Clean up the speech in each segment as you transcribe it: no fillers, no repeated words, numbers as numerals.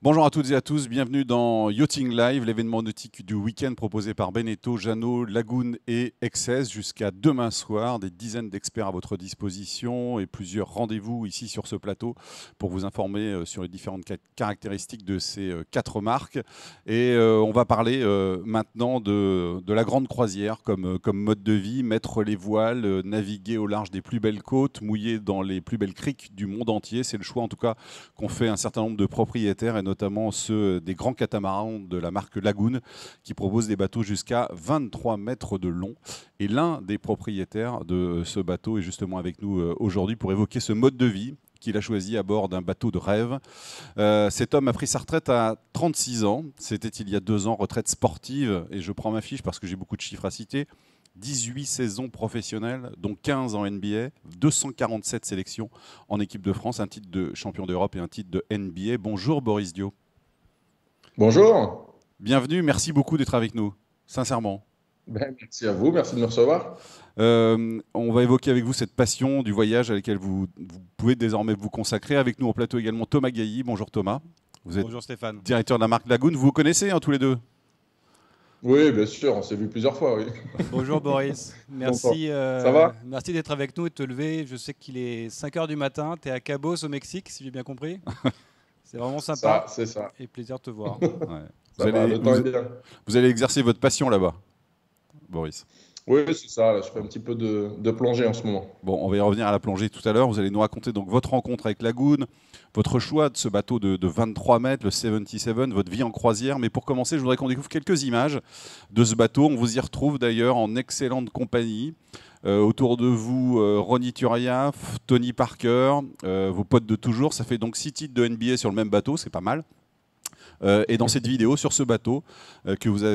Bonjour à toutes et à tous, bienvenue dans Yachting Live, l'événement nautique du week-end proposé par Beneteau, Jeannot, Lagoon et Excess jusqu'à demain soir. Des dizaines d'experts à votre disposition et plusieurs rendez-vous ici sur ce plateau pour vous informer sur les différentes caractéristiques de ces quatre marques. Et on va parler maintenant de la grande croisière comme mode de vie, mettre les voiles, naviguer au large des plus belles côtes, mouiller dans les plus belles criques du monde entier. C'est le choix en tout cas qu'ont fait un certain nombre de propriétaires et notamment ceux des grands catamarans de la marque Lagoon qui proposent des bateaux jusqu'à 23 mètres de long. Et l'un des propriétaires de ce bateau est justement avec nous aujourd'hui pour évoquer ce mode de vie qu'il a choisi à bord d'un bateau de rêve. Cet homme a pris sa retraite à 36 ans. C'était il y a 2 ans, retraite sportive. Et je prends ma fiche parce que j'ai beaucoup de chiffres à citer. 18 saisons professionnelles, dont 15 en NBA, 247 sélections en équipe de France, un titre de champion d'Europe et un titre de NBA. Bonjour Boris Dio. Bonjour. Bienvenue, merci beaucoup d'être avec nous, sincèrement. Merci à vous, merci de me recevoir. On va évoquer avec vous cette passion du voyage à laquelle vous pouvez désormais vous consacrer. Avec nous au plateau également Thomas Gailly. Bonjour Thomas. Vous êtes Bonjour Stéphane. directeur de la marque Lagoon. Vous vous connaissez tous les deux? Oui, bien sûr, on s'est vu plusieurs fois, oui. Bonjour Boris. Longtemps. Merci, Ça va? merci d'être avec nous et de te lever. Je sais qu'il est 5 heures du matin. Tu es à Cabos au Mexique, si j'ai bien compris. C'est vraiment Ça, sympa c'est ça. et plaisir de te voir. Ouais. Vous Ça va, allez, le temps vous, est bien. vous allez exercer votre passion là-bas, Boris. Oui, c'est ça, là, je fais un petit peu de plongée en ce moment. Bon, on va y revenir à la plongée tout à l'heure. Vous allez nous raconter donc votre rencontre avec Lagoon, votre choix de ce bateau de 23 mètres, le 77, votre vie en croisière. Mais pour commencer, je voudrais qu'on découvre quelques images de ce bateau. On vous y retrouve d'ailleurs en excellente compagnie. Autour de vous, Ronny Turiaf, Tony Parker, vos potes de toujours. Ça fait donc 6 titres de NBA sur le même bateau, c'est pas mal. Et dans cette vidéo, sur ce bateau,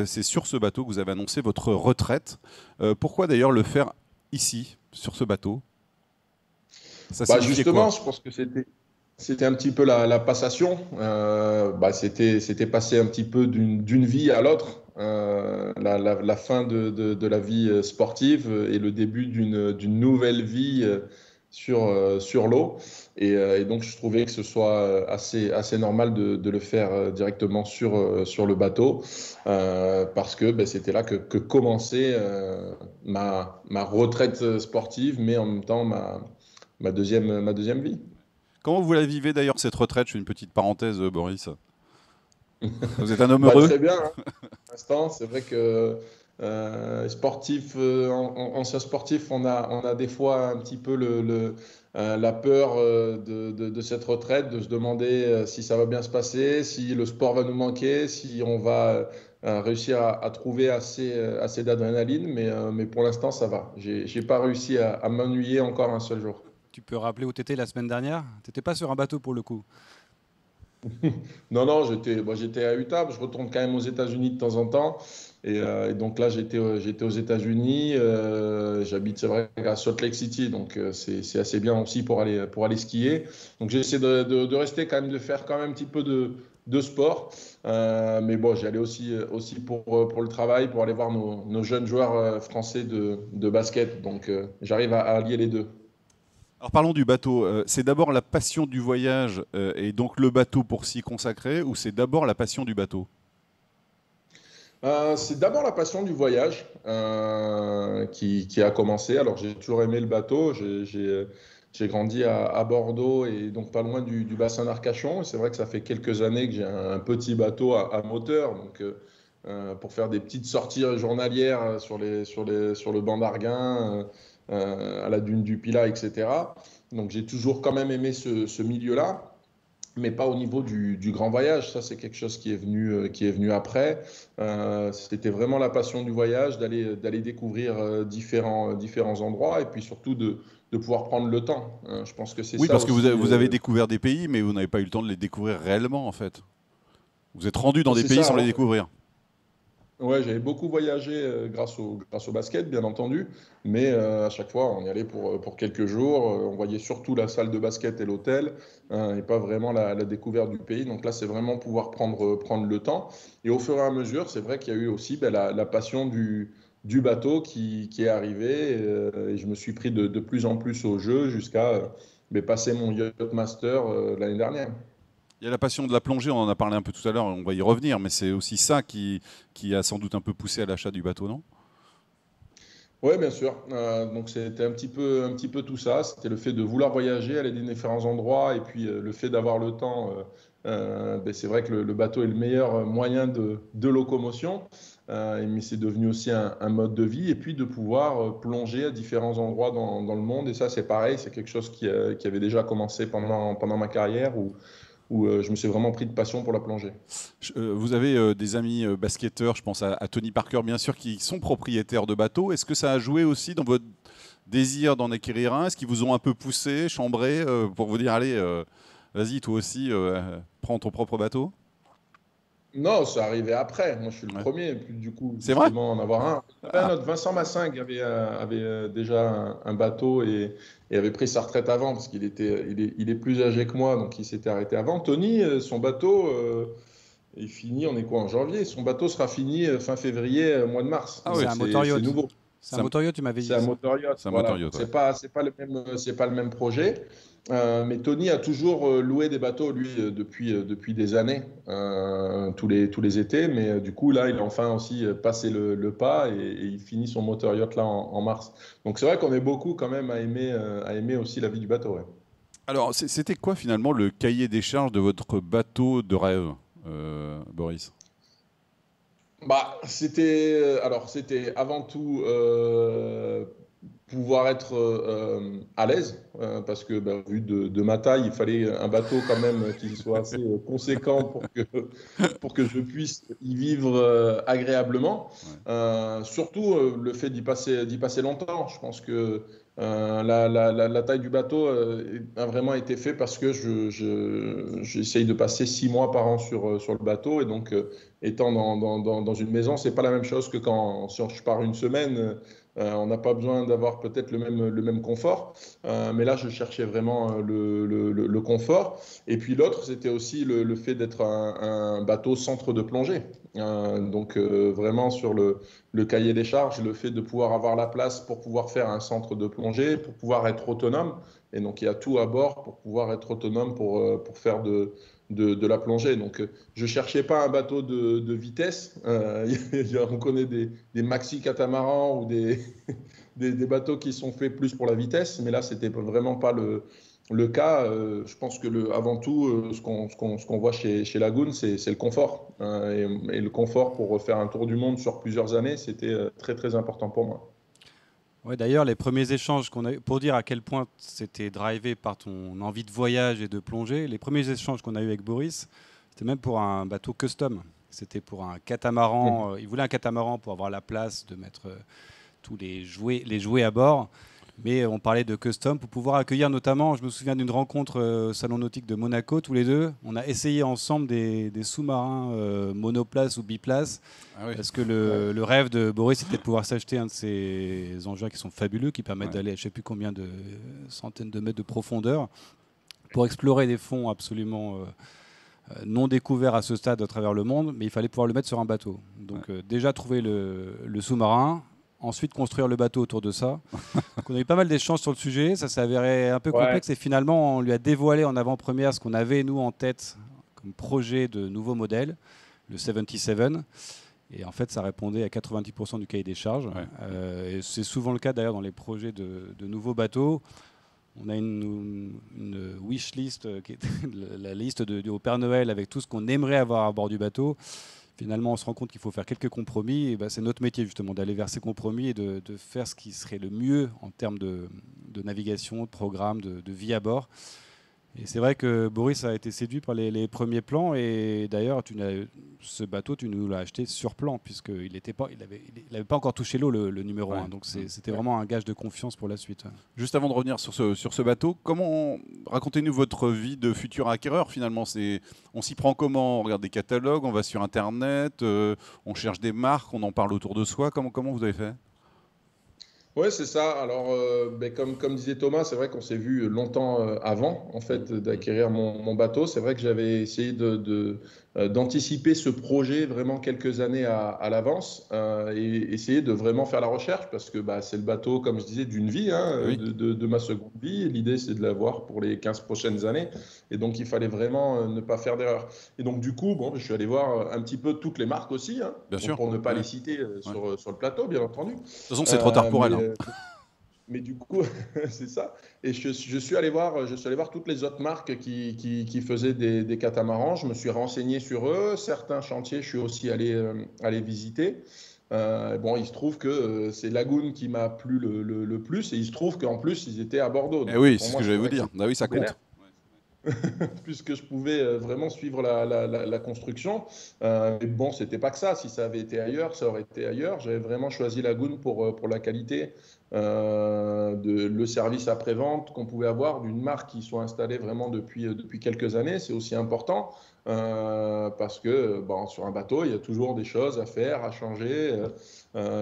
c'est sur ce bateau que vous avez annoncé votre retraite. Pourquoi d'ailleurs le faire ici, sur ce bateau? Ça signifiait Justement, quoi? je pense que c'était un petit peu la passation. C'était passer un petit peu d'une vie à l'autre. La fin de la vie sportive et le début d'une nouvelle vie sur l'eau. Et donc, je trouvais que ce soit assez normal de le faire directement sur le bateau parce que c'était là que commençait ma retraite sportive, mais en même temps ma deuxième vie. Comment vous la vivez d'ailleurs cette retraite? Je fais une petite parenthèse, Boris. Vous êtes un homme heureux? Très bien, hein. Pour l'instant, c'est vrai que sportif, ancien sportif, on a des fois un petit peu la peur de cette retraite, de se demander si ça va bien se passer, si le sport va nous manquer, si on va réussir à trouver assez d'adrénaline. Mais pour l'instant, ça va. J'ai pas réussi à m'ennuyer encore un seul jour. Tu peux rappeler où tu étais la semaine dernière? Tu n'étais pas sur un bateau pour le coup. Non, non, j'étais à Utah. Je retourne quand même aux États-Unis de temps en temps. Et donc là, j'étais aux États-Unis. J'habite, c'est vrai, à Salt Lake City. Donc c'est assez bien aussi pour aller skier. Donc j'essaie de rester quand même, de faire quand même un petit peu de sport. Mais bon, j'y allais aussi pour le travail, pour aller voir nos jeunes joueurs français de basket. Donc j'arrive à allier les deux. Alors parlons du bateau. C'est d'abord la passion du voyage et donc le bateau pour s'y consacrer, ou c'est d'abord la passion du bateau? C'est d'abord la passion du voyage qui a commencé. Alors j'ai toujours aimé le bateau. J'ai grandi à Bordeaux et donc pas loin du bassin d'Arcachon. Et c'est vrai que ça fait quelques années que j'ai un petit bateau à moteur. Donc pour faire des petites sorties journalières sur le banc d'Arguin, à la dune du Pilat, etc. Donc j'ai toujours quand même aimé ce milieu-là, mais pas au niveau du grand voyage. Ça, c'est quelque chose qui est venu après. C'était vraiment la passion du voyage, d'aller découvrir différents endroits et puis surtout de pouvoir prendre le temps. Je pense que c'est Oui, ça parce que aussi. vous avez découvert des pays, mais vous n'avez pas eu le temps de les découvrir réellement en fait. Vous êtes rendu dans des C'est pays ça. sans les découvrir. Ouais, j'avais beaucoup voyagé grâce au basket, bien entendu, mais à chaque fois, on y allait pour quelques jours. On voyait surtout la salle de basket et l'hôtel, et pas vraiment la découverte du pays. Donc là, c'est vraiment pouvoir prendre le temps. Et au fur et à mesure, c'est vrai qu'il y a eu aussi la passion du bateau qui est arrivée, et je me suis pris de plus en plus au jeu jusqu'à passer mon Yacht Master l'année dernière. Il y a la passion de la plongée, on en a parlé un peu tout à l'heure, on va y revenir, mais c'est aussi ça qui a sans doute un peu poussé à l'achat du bateau, non? Oui, bien sûr. Donc c'était un petit peu tout ça. C'était le fait de vouloir voyager, aller dans différents endroits, et puis le fait d'avoir le temps. Ben, c'est vrai que le bateau est le meilleur moyen de locomotion, mais c'est devenu aussi un mode de vie, et puis de pouvoir plonger à différents endroits dans le monde. Et ça, c'est pareil, c'est quelque chose qui avait déjà commencé pendant ma carrière, où je me suis vraiment pris de passion pour la plongée. Vous avez des amis basketteurs, je pense à Tony Parker bien sûr, qui sont propriétaires de bateaux. Est-ce que ça a joué aussi dans votre désir d'en acquérir un? Est-ce qu'ils vous ont un peu poussé, chambré, pour vous dire, allez, vas-y, toi aussi, prends ton propre bateau? Non, ça arrivait après. Moi, je suis le Ouais. premier, puis, du coup, C'est vrai? justement, en avoir un. Il y avait un Ah, autre, Vincent Massin, qui avait déjà un bateau et avait pris sa retraite avant, parce il est plus âgé que moi, donc il s'était arrêté avant. Tony, son bateau, il finit, on est quoi, en janvier? Son bateau sera fini fin février, mois de mars. ah C'est oui, Donc un motor c'est yacht. nouveau. C'est un c'est un, motor yacht, tu m'avais C'est dit un ça. moteur yacht, c'est un voilà. moteur Donc yacht, ouais. c'est pas le même projet. Mais Tony a toujours loué des bateaux, lui, depuis des années, tous les étés. Mais du coup, là, il a enfin aussi passé le pas et il finit son moteur yacht là en mars. Donc c'est vrai qu'on est beaucoup quand même à aimer aussi la vie du bateau. Ouais. Alors, c'était quoi finalement le cahier des charges de votre bateau de rêve, Boris? Bah, c'était avant tout pouvoir être à l'aise, parce que bah, vu de ma taille, il fallait un bateau quand même qui soit assez conséquent pour que je puisse y vivre agréablement. Ouais. Surtout le fait d'y passer longtemps. Je pense que la taille du bateau a vraiment été fait parce que j'essaye de passer 6 mois par an sur le bateau. Et donc, étant dans une maison, c'est pas la même chose que si je pars une semaine. On n'a pas besoin d'avoir peut-être le même confort, mais là, je cherchais vraiment le confort. Et puis l'autre, c'était aussi le fait d'être un bateau centre de plongée. Donc vraiment sur le cahier des charges, le fait de pouvoir avoir la place pour pouvoir faire un centre de plongée, pour pouvoir être autonome. Et donc il y a tout à bord pour pouvoir être autonome pour faire de la plongée. Donc je cherchais pas un bateau de vitesse. On connaît des maxi catamarans ou des bateaux qui sont faits plus pour la vitesse, mais là, c'était vraiment pas le cas. Je pense que avant tout, ce qu'on voit chez Lagoon, c'est le confort. Et le confort pour faire un tour du monde sur plusieurs années, c'était très, très important pour moi. Ouais, d'ailleurs, les premiers échanges qu'on a eu, pour dire à quel point c'était drivé par ton envie de voyage et de plonger, les premiers échanges qu'on a eu avec Boris, c'était même pour un bateau custom. C'était pour un catamaran. Il voulait un catamaran pour avoir la place de mettre tous les jouets à bord. Mais on parlait de custom pour pouvoir accueillir notamment, je me souviens d'une rencontre au Salon Nautique de Monaco, tous les deux. On a essayé ensemble des sous-marins monoplace ou biplace. Ah oui. Parce que le rêve de Boris, c'était de pouvoir s'acheter un de ces engins qui sont fabuleux, qui permettent Ouais. d'aller à je ne sais plus combien de centaines de mètres de profondeur, pour explorer des fonds absolument non découverts à ce stade à travers le monde, mais il fallait pouvoir le mettre sur un bateau. Donc déjà trouver le sous-marin, ensuite construire le bateau autour de ça. Donc on a eu pas mal d'échanges sur le sujet, ça s'est avéré un peu Ouais. complexe et finalement on lui a dévoilé en avant-première ce qu'on avait nous en tête comme projet de nouveau modèle, le 77. Et en fait, ça répondait à 90% du cahier des charges. Ouais. Et c'est souvent le cas d'ailleurs dans les projets de nouveaux bateaux. On a une wish list, qui est la liste au Père Noël avec tout ce qu'on aimerait avoir à bord du bateau. Finalement, on se rend compte qu'il faut faire quelques compromis. Et ben, c'est notre métier justement d'aller vers ces compromis et de faire ce qui serait le mieux en termes de navigation, de programme, de vie à bord. Et c'est vrai que Boris a été séduit par les premiers plans et d'ailleurs ce bateau tu nous l'as acheté sur plan puisqu'il avait pas encore touché l'eau le numéro Ouais. 1, donc c'était vraiment un gage de confiance pour la suite. Juste avant de revenir sur ce bateau, racontez-nous votre vie de futur acquéreur finalement. On s'y prend comment? On regarde des catalogues, on va sur Internet, on cherche des marques, on en parle autour de soi. Comment vous avez fait? Oui, c'est ça. Alors, ben, comme disait Thomas, c'est vrai qu'on s'est vu longtemps avant, en fait, d'acquérir mon bateau. C'est vrai que j'avais essayé d'anticiper ce projet vraiment quelques années à l'avance et essayer de vraiment faire la recherche parce que c'est le bateau, comme je disais, d'une vie, hein, Oui. de ma seconde vie. L'idée, c'est de l'avoir pour les 15 prochaines années. Et donc, il fallait vraiment ne pas faire d'erreur. Et donc, du coup, bon, je suis allé voir un petit peu toutes les marques aussi, hein, Bien sûr. pour ne pas Ouais. les citer Ouais. sur le plateau, bien entendu. De toute façon, c'est trop tard pour elle. Hein. Mais du coup, c'est ça. Et je suis allé voir toutes les autres marques qui faisaient des catamarans. Je me suis renseigné sur eux. Certains chantiers, je suis aussi allé visiter. Bon, il se trouve que c'est Lagoon qui m'a plu le plus. Et il se trouve qu'en plus, ils étaient à Bordeaux. Eh Donc oui, pour c'est ce moi, que c'est j'allais vous vrai que dire. c'est Bah oui, ça compte. puisque je pouvais vraiment suivre la construction. Mais bon, c'était pas que ça. Si ça avait été ailleurs, ça aurait été ailleurs. J'avais vraiment choisi Lagoon pour la qualité, le service après-vente qu'on pouvait avoir d'une marque qui soit installée vraiment depuis quelques années. C'est aussi important parce que sur un bateau, il y a toujours des choses à faire, à changer.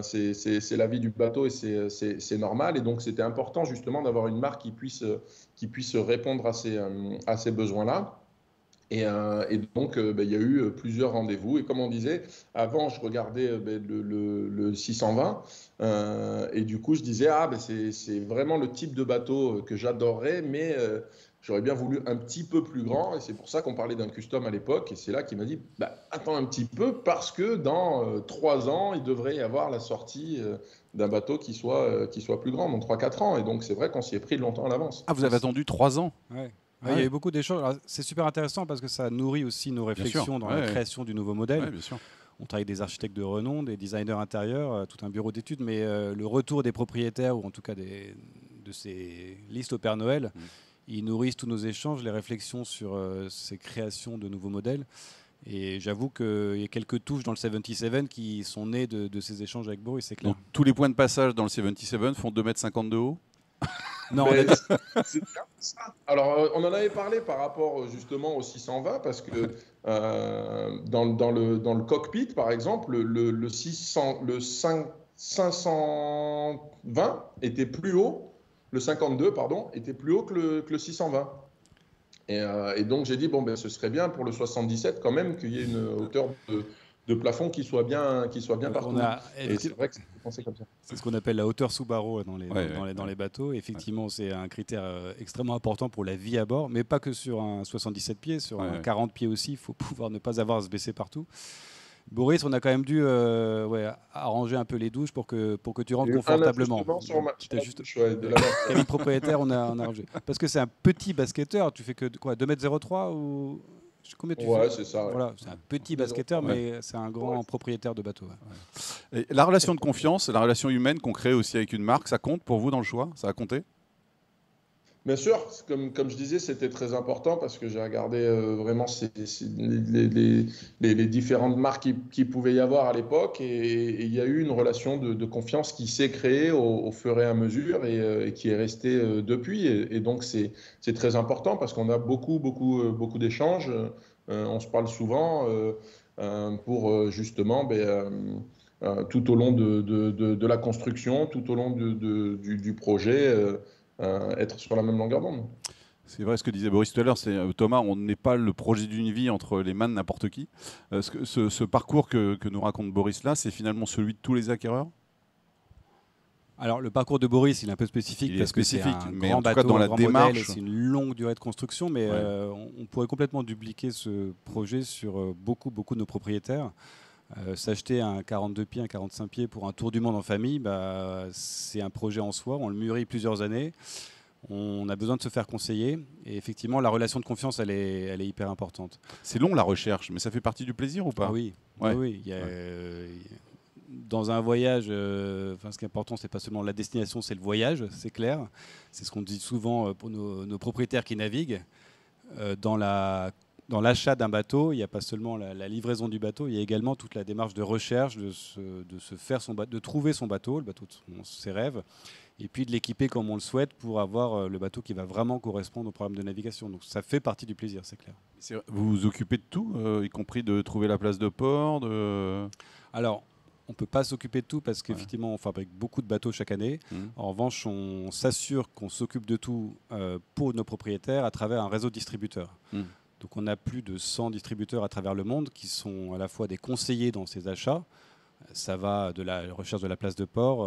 C'est la vie du bateau et c'est normal. Et donc, c'était important justement d'avoir une marque qui puisse répondre à ces besoins-là. Et donc, il y a eu plusieurs rendez-vous. Et comme on disait, avant, je regardais le 620. Et du coup, je disais, c'est vraiment le type de bateau que j'adorerais, mais j'aurais bien voulu un petit peu plus grand. Et c'est pour ça qu'on parlait d'un custom à l'époque. Et c'est là qu'il m'a dit, attends un petit peu, parce que dans 3 ans, il devrait y avoir la sortie d'un bateau qui soit plus grand, dans 3-4 ans. Et donc, c'est vrai qu'on s'y est pris longtemps à l'avance. Ah, vous avez attendu 3 ans? Ouais. Ouais, il y a eu beaucoup d'échanges. Alors, c'est super intéressant parce que ça nourrit aussi nos réflexions dans la création du nouveau modèle. Ouais, bien sûr. On travaille avec des architectes de renom, des designers intérieurs, tout un bureau d'études, mais le retour des propriétaires, ou en tout cas de ces listes au Père Noël, ils nourrissent tous nos échanges, les réflexions sur ces créations de nouveaux modèles. Et j'avoue qu'il y a quelques touches dans le 77 qui sont nées de ces échanges avec Boris, c'est clair. Donc, tous les points de passage dans le 77 font 2,50 m de haut? Non, c'est bien ça. Alors, on en avait parlé par rapport justement au 620 parce que dans le cockpit, par exemple, le 520 était plus haut, le 52, pardon, était plus haut que le 620. Et donc, j'ai dit, ce serait bien pour le 77 quand même qu'il y ait une hauteur de plafond qui soit bien partout. Et c'est vrai que c'est pensé comme ça. C'est ce qu'on appelle la hauteur sous barreau dans les bateaux. Effectivement, c'est un critère extrêmement important pour la vie à bord, mais pas que sur un 77 pieds, sur un 40 pieds aussi. Il faut pouvoir ne pas avoir à se baisser partout. Boris, on a quand même dû arranger un peu les douches pour que tu rentres confortablement. Cabine propriétaire, on a arrangé. Parce que c'est un petit basketteur. Tu fais que quoi, 2,03 m ou... Combien tu fais ? C'est ça. Voilà, c'est un petit basketteur, mais c'est un grand propriétaire de bateau. Et la relation de confiance, la relation humaine qu'on crée aussi avec une marque, ça compte pour vous dans le choix? Ça a compté? Bien sûr, comme je disais, c'était très important parce que j'ai regardé vraiment les différentes marques qui pouvaient y avoir à l'époque et il y a eu une relation de confiance qui s'est créée au fur et à mesure et qui est restée depuis. Et donc, c'est très important parce qu'on a beaucoup d'échanges. On se parle souvent pour justement tout au long de la construction, tout au long du projet. Être sur la même longueur d'onde. C'est vrai ce que disait Boris tout à l'heure, c'est Thomas, on n'est pas le projet d'une vie entre les mains de n'importe qui. Ce parcours que nous raconte Boris là, c'est finalement celui de tous les acquéreurs? Alors le parcours de Boris, il est un peu spécifique parce que c'est un mais grand en tout cas, bateau, dans un la grand démarche, modèle, c'est une longue durée de construction, mais on pourrait complètement dupliquer ce projet sur beaucoup de nos propriétaires. S'acheter un 42 pieds, un 45 pieds pour un tour du monde en famille, c'est un projet en soi. On le mûrit plusieurs années. On a besoin de se faire conseiller. Et effectivement, la relation de confiance, elle est hyper importante. C'est long la recherche, mais ça fait partie du plaisir ou pas? Oui. Dans un voyage, ce qui est important, c'est pas seulement la destination, c'est le voyage, c'est clair. C'est ce qu'on dit souvent pour nos propriétaires qui naviguent. Dans l'achat d'un bateau, il n'y a pas seulement la livraison du bateau, il y a également toute la démarche de recherche, de trouver son bateau, le bateau de ses rêves, et puis de l'équiper comme on le souhaite pour avoir le bateau qui va vraiment correspondre au programme de navigation. Donc ça fait partie du plaisir, c'est clair. Vous vous occupez de tout, y compris de trouver la place de port Alors, on ne peut pas s'occuper de tout parce qu'effectivement, on fabrique beaucoup de bateaux chaque année. En revanche, on s'assure qu'on s'occupe de tout pour nos propriétaires à travers un réseau de distributeurs. Donc on a plus de 100 distributeurs à travers le monde qui sont à la fois des conseillers dans ces achats. Ça va de la recherche de la place de port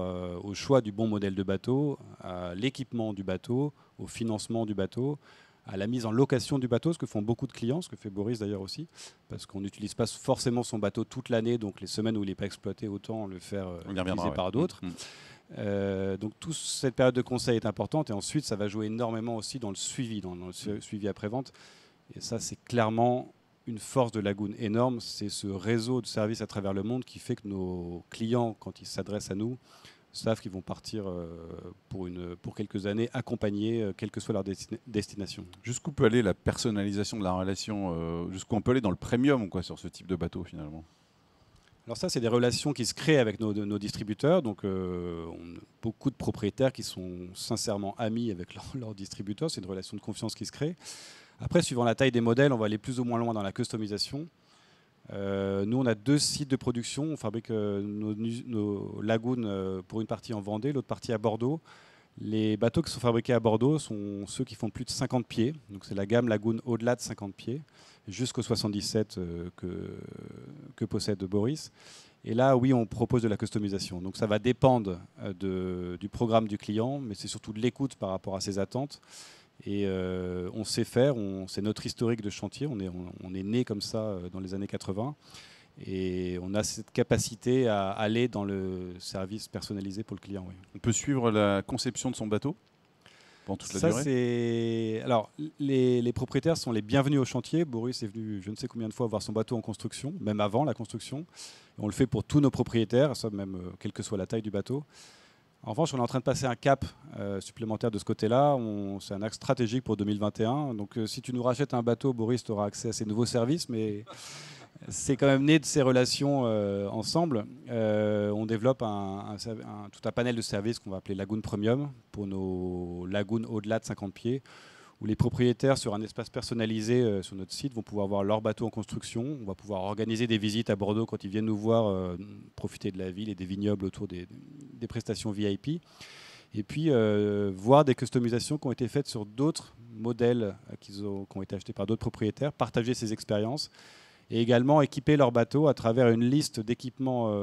au choix du bon modèle de bateau, à l'équipement du bateau, au financement du bateau, à la mise en location du bateau, ce que font beaucoup de clients, ce que fait Boris d'ailleurs aussi, parce qu'on n'utilise pas forcément son bateau toute l'année, donc les semaines où il n'est pas exploité, autant le faire utiliser par d'autres. Donc toute cette période de conseil est importante, et ensuite ça va jouer énormément aussi dans le suivi, dans le suivi après-vente. Et ça, c'est clairement une force de Lagoon énorme, c'est ce réseau de services à travers le monde qui fait que nos clients, quand ils s'adressent à nous, savent qu'ils vont partir pour quelques années accompagnés, quelle que soit leur destination. Jusqu'où peut aller la personnalisation de la relation, jusqu'où on peut aller dans le premium quoi, sur ce type de bateau finalement? Alors ça, c'est des relations qui se créent avec nos distributeurs. Donc, beaucoup de propriétaires qui sont sincèrement amis avec leurs distributeurs. C'est une relation de confiance qui se crée. Après, suivant la taille des modèles, on va aller plus ou moins loin dans la customisation. Nous, on a 2 sites de production. On fabrique nos Lagoon pour une partie en Vendée, l'autre partie à Bordeaux. Les bateaux qui sont fabriqués à Bordeaux sont ceux qui font plus de 50 pieds. Donc, c'est la gamme Lagoon au-delà de 50 pieds, jusqu'au 77 que possède Boris. Et là, oui, on propose de la customisation. Donc, ça va dépendre du programme du client, mais c'est surtout de l'écoute par rapport à ses attentes. Et on sait faire, c'est notre historique de chantier, on est né comme ça dans les années 80 et on a cette capacité à aller dans le service personnalisé pour le client. Oui. On peut suivre la conception de son bateau pendant toute la durée? Alors, les propriétaires sont les bienvenus au chantier. Boris est venu je ne sais combien de fois voir son bateau en construction, même avant la construction. On le fait pour tous nos propriétaires, ça même quelle que soit la taille du bateau. En revanche, on est en train de passer un cap supplémentaire de ce côté-là. C'est un axe stratégique pour 2021. Donc, si tu nous rachètes un bateau, Boris, tu auras accès à ces nouveaux services. Mais c'est quand même né de ces relations ensemble. On développe tout un panel de services qu'on va appeler Lagoon Premium pour nos lagoons au-delà de 50 pieds, où les propriétaires, sur un espace personnalisé sur notre site, vont pouvoir voir leur bateau en construction. On va pouvoir organiser des visites à Bordeaux quand ils viennent nous voir, profiter de la ville et des vignobles autour des prestations VIP. Et puis, voir des customisations qui ont été faites sur d'autres modèles qui ont été achetés par d'autres propriétaires, partager ces expériences et également équiper leur bateau à travers une liste d'équipements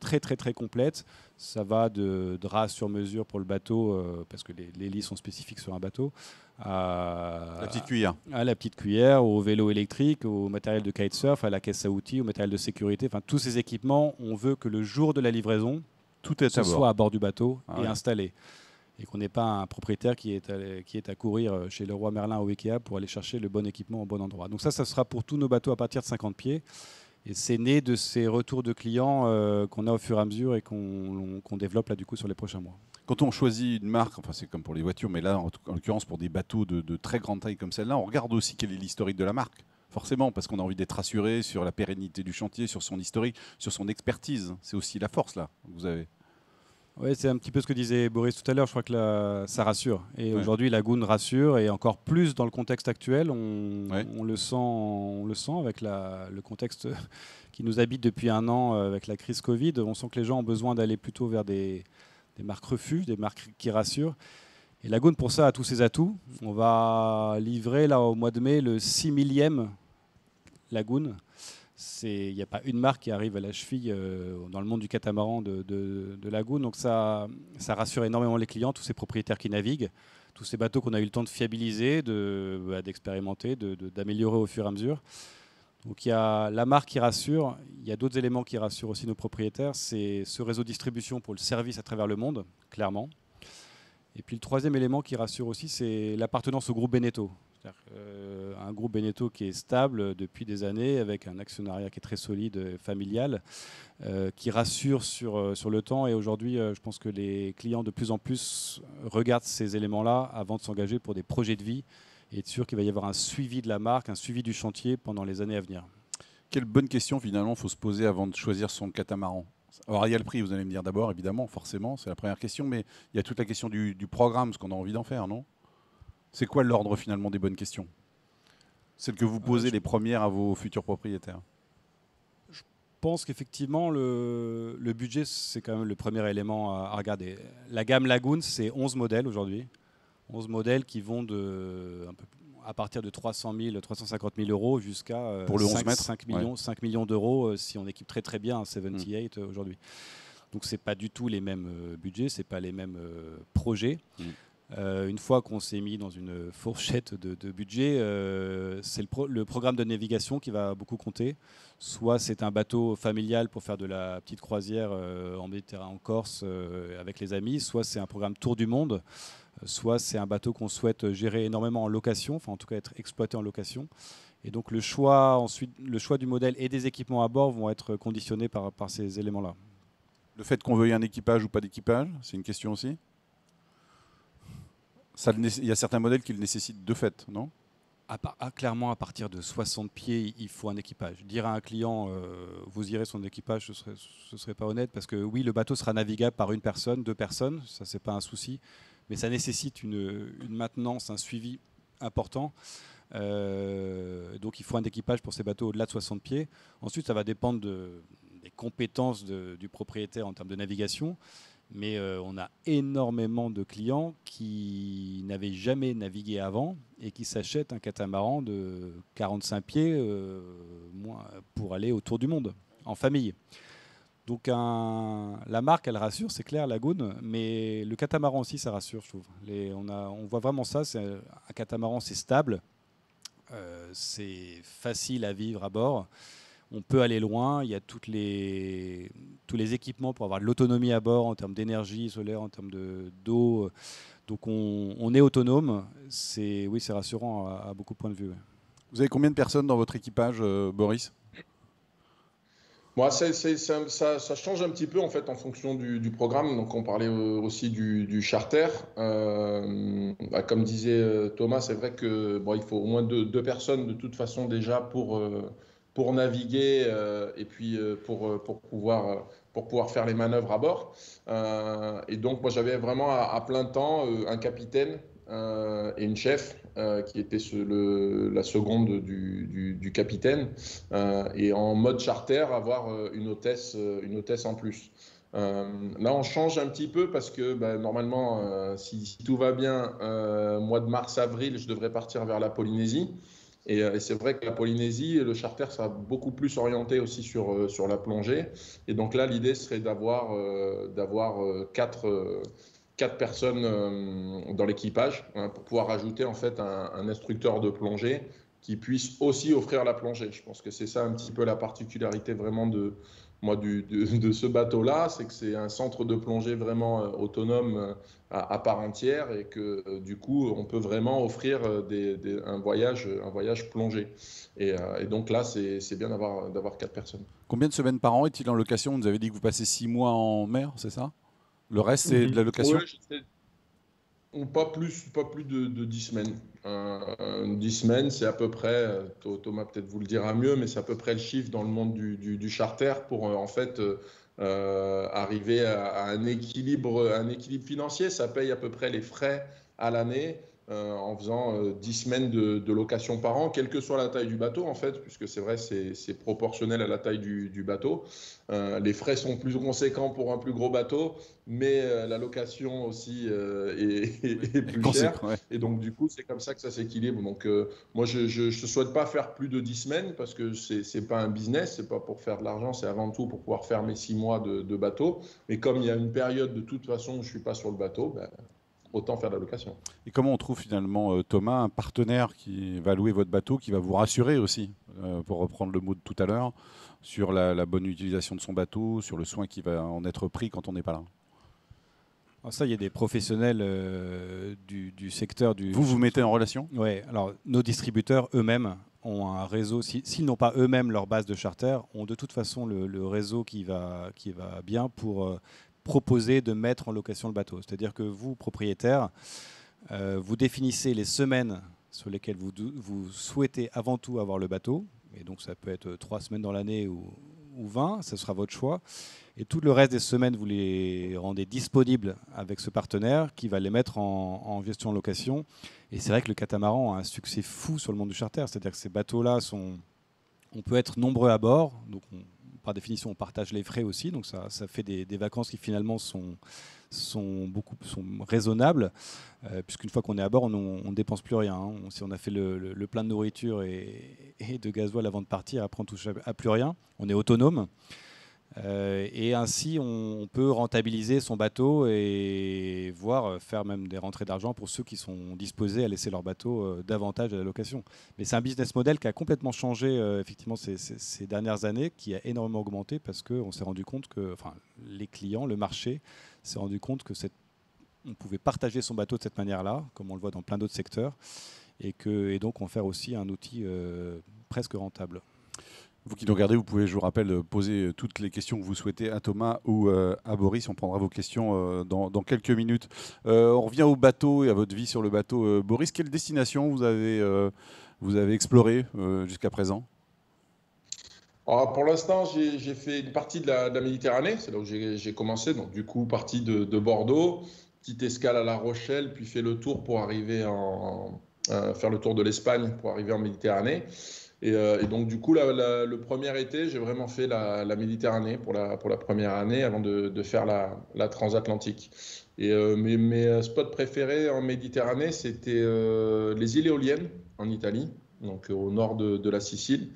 très très très complète. Ça va de draps sur mesure pour le bateau, parce que les lits sont spécifiques sur un bateau, la petite cuillère. À la petite cuillère, au vélo électrique, au matériel de kitesurf, à la caisse à outils, au matériel de sécurité. Enfin, tous ces équipements, on veut que le jour de la livraison, tout est soit à bord du bateau et installé. Et qu'on n'ait pas un propriétaire qui est à courir chez Leroy Merlin ou Ikea pour aller chercher le bon équipement au bon endroit. Donc ça sera pour tous nos bateaux à partir de 50 pieds. Et c'est né de ces retours de clients qu'on a au fur et à mesure et qu'on développe là du coup sur les prochains mois. Quand on choisit une marque, enfin c'est comme pour les voitures, mais là en l'occurrence pour des bateaux de très grande taille comme celle-là, on regarde aussi quel est l'historique de la marque. Forcément, parce qu'on a envie d'être rassuré sur la pérennité du chantier, sur son historique, sur son expertise. C'est aussi la force là que vous avez. Oui, c'est un petit peu ce que disait Boris tout à l'heure. Je crois que ça rassure. Et aujourd'hui, Lagoon rassure, et encore plus dans le contexte actuel. On le sent avec le contexte qui nous habite depuis un an avec la crise Covid. On sent que les gens ont besoin d'aller plutôt vers des marques refuges, des marques qui rassurent. Et Lagoon, pour ça, a tous ses atouts. On va livrer là au mois de mai le 6 millième Lagoon. Il n'y a pas une marque qui arrive à la cheville dans le monde du catamaran de Lagoon. Donc ça rassure énormément les clients, tous ces propriétaires qui naviguent, tous ces bateaux qu'on a eu le temps de fiabiliser, d'expérimenter, d'améliorer au fur et à mesure. Donc il y a la marque qui rassure, il y a d'autres éléments qui rassurent aussi nos propriétaires. C'est ce réseau de distribution pour le service à travers le monde, clairement. Et puis le troisième élément qui rassure aussi, c'est l'appartenance au groupe Beneteau. Un groupe Beneteau qui est stable depuis des années, avec un actionnariat qui est très solide, familial, qui rassure sur le temps. Et aujourd'hui, je pense que les clients de plus en plus regardent ces éléments-là avant de s'engager pour des projets de vie et être sûr qu'il va y avoir un suivi de la marque, un suivi du chantier pendant les années à venir. Quelle bonne question finalement il faut se poser avant de choisir son catamaran? Alors il y a le prix, vous allez me dire d'abord, évidemment, forcément, c'est la première question, mais il y a toute la question du programme, ce qu'on a envie d'en faire, non? C'est quoi l'ordre finalement des bonnes questions? Celles que vous posez les premières à vos futurs propriétaires. Je pense qu'effectivement, le budget, c'est quand même le premier élément à regarder. La gamme Lagoon, c'est 11 modèles aujourd'hui. 11 modèles qui vont à partir de 300 000, 350 000 euros jusqu'à pour le 11 mètres, 5 millions d'euros si on équipe très très bien un 78 aujourd'hui. Donc c'est pas du tout les mêmes budgets, c'est pas les mêmes projets. Une fois qu'on s'est mis dans une fourchette de budget, c'est le programme de navigation qui va beaucoup compter. Soit c'est un bateau familial pour faire de la petite croisière en Méditerranée, en Corse, avec les amis, soit c'est un programme tour du monde, soit c'est un bateau qu'on souhaite gérer énormément en location, enfin en tout cas être exploité en location. Et donc le choix du modèle et des équipements à bord vont être conditionnés par ces éléments-là. Le fait qu'on veuille un équipage ou pas d'équipage, c'est une question aussi. Il y a certains modèles qui le nécessitent de fait, non ? Clairement, à partir de 60 pieds, il faut un équipage. Dire à un client, vous irez son équipage, ce serait pas honnête, parce que oui, le bateau sera navigable par une personne, 2 personnes, ça c'est pas un souci, mais ça nécessite une maintenance, un suivi important. Donc il faut un équipage pour ces bateaux au-delà de 60 pieds. Ensuite, ça va dépendre des compétences du propriétaire en termes de navigation. Mais on a énormément de clients qui n'avaient jamais navigué avant et qui s'achètent un catamaran de 45 pieds pour aller autour du monde, en famille. Donc la marque, elle rassure, c'est clair, Lagoon, mais le catamaran aussi, ça rassure, je trouve. On voit vraiment ça, c'est un catamaran, c'est stable, c'est facile à vivre à bord. On peut aller loin, il y a tous les équipements pour avoir de l'autonomie à bord en termes d'énergie solaire, en termes d'eau. Donc on est autonome. Oui, c'est rassurant à beaucoup de points de vue. Ouais. Vous avez combien de personnes dans votre équipage, Boris ? Moi, ça change un petit peu en fait en fonction du programme. Donc, on parlait aussi du charter. Comme disait Thomas, c'est vrai que il faut au moins deux personnes de toute façon déjà pour naviguer et puis pour pouvoir faire les manœuvres à bord. Et donc, moi, j'avais vraiment à plein temps un capitaine et une chef qui était la seconde du capitaine et en mode charter avoir une hôtesse en plus. Là, on change un petit peu parce que normalement, si tout va bien, mois de mars-avril, je devrais partir vers la Polynésie. Et c'est vrai que la Polynésie, le charter sera beaucoup plus orienté aussi sur la plongée. Et donc là, l'idée serait d'avoir quatre personnes dans l'équipage pour pouvoir ajouter en fait un instructeur de plongée qui puisse aussi offrir la plongée. Je pense que c'est ça un petit peu la particularité vraiment de ce bateau-là, c'est que c'est un centre de plongée vraiment autonome à part entière et que du coup on peut vraiment offrir un voyage plongé. Et donc là c'est bien d'avoir 4 personnes. Combien de semaines par an est-il en location ? Vous nous avez dit que vous passez 6 mois en mer, c'est ça ? Le reste, c'est de la location ? Oui, pas plus de 10 semaines. 10 semaines, c'est à peu près, Thomas peut-être vous le dira mieux, mais c'est à peu près le chiffre dans le monde du charter pour en fait arriver à un équilibre financier. Ça paye à peu près les frais à l'année. En faisant 10 semaines de location par an, quelle que soit la taille du bateau en fait, puisque c'est vrai, c'est proportionnel à la taille du bateau. Les frais sont plus conséquents pour un plus gros bateau, mais la location aussi est plus chère. Ouais. Et donc du coup, c'est comme ça que ça s'équilibre. Donc moi, je ne souhaite pas faire plus de 10 semaines parce que c'est pas un business, c'est pas pour faire de l'argent, c'est avant tout pour pouvoir faire mes 6 mois de bateau. Mais comme il y a une période de toute façon où je suis pas sur le bateau, autant faire de la location. Et comment on trouve finalement, Thomas, un partenaire qui va louer votre bateau, qui va vous rassurer aussi, pour reprendre le mot de tout à l'heure, sur la bonne utilisation de son bateau, sur le soin qui va en être pris quand on n'est pas là ? Alors ça, il y a des professionnels du secteur. Vous mettez en relation ? Oui, alors nos distributeurs eux-mêmes ont un réseau, s'ils n'ont pas eux-mêmes leur base de charter, ont de toute façon le réseau qui va bien pour proposer de mettre en location le bateau. C'est-à-dire que vous, propriétaire, vous définissez les semaines sur lesquelles vous souhaitez avant tout avoir le bateau. Et donc ça peut être 3 semaines dans l'année ou 20, ce sera votre choix. Et tout le reste des semaines, vous les rendez disponibles avec ce partenaire qui va les mettre en gestion location. Et c'est vrai que le catamaran a un succès fou sur le monde du charter. C'est-à-dire que ces bateaux-là on peut être nombreux à bord, donc on par définition, on partage les frais aussi, donc ça fait des vacances qui finalement sont raisonnables, puisqu'une fois qu'on est à bord, on ne dépense plus rien. Hein. Si on a fait le plein de nourriture et de gasoil avant de partir, après on ne touche à plus rien. On est autonome. Et ainsi, on peut rentabiliser son bateau et voire faire même des rentrées d'argent pour ceux qui sont disposés à laisser leur bateau davantage à la location. Mais c'est un business model qui a complètement changé effectivement ces dernières années, qui a énormément augmenté parce qu'on s'est rendu compte que, enfin, les clients, le marché s'est rendu compte que on pouvait partager son bateau de cette manière-là, comme on le voit dans plein d'autres secteurs, et donc en faire aussi un outil presque rentable. Vous qui nous regardez, vous pouvez, je vous rappelle, poser toutes les questions que vous souhaitez à Thomas ou à Boris. On prendra vos questions dans quelques minutes. On revient au bateau et à votre vie sur le bateau. Boris, quelle destination vous avez exploré jusqu'à présent? Alors, pour l'instant, j'ai fait une partie de la Méditerranée. C'est là où j'ai commencé. Donc, du coup, partie de Bordeaux, petite escale à La Rochelle, puis fait le tour pour arriver faire le tour de l'Espagne pour arriver en Méditerranée. Et donc, du coup, le premier été, j'ai vraiment fait la Méditerranée pour la première année avant de faire la transatlantique. Et mes spots préférés en Méditerranée, c'était les îles Éoliennes en Italie, donc au nord de la Sicile,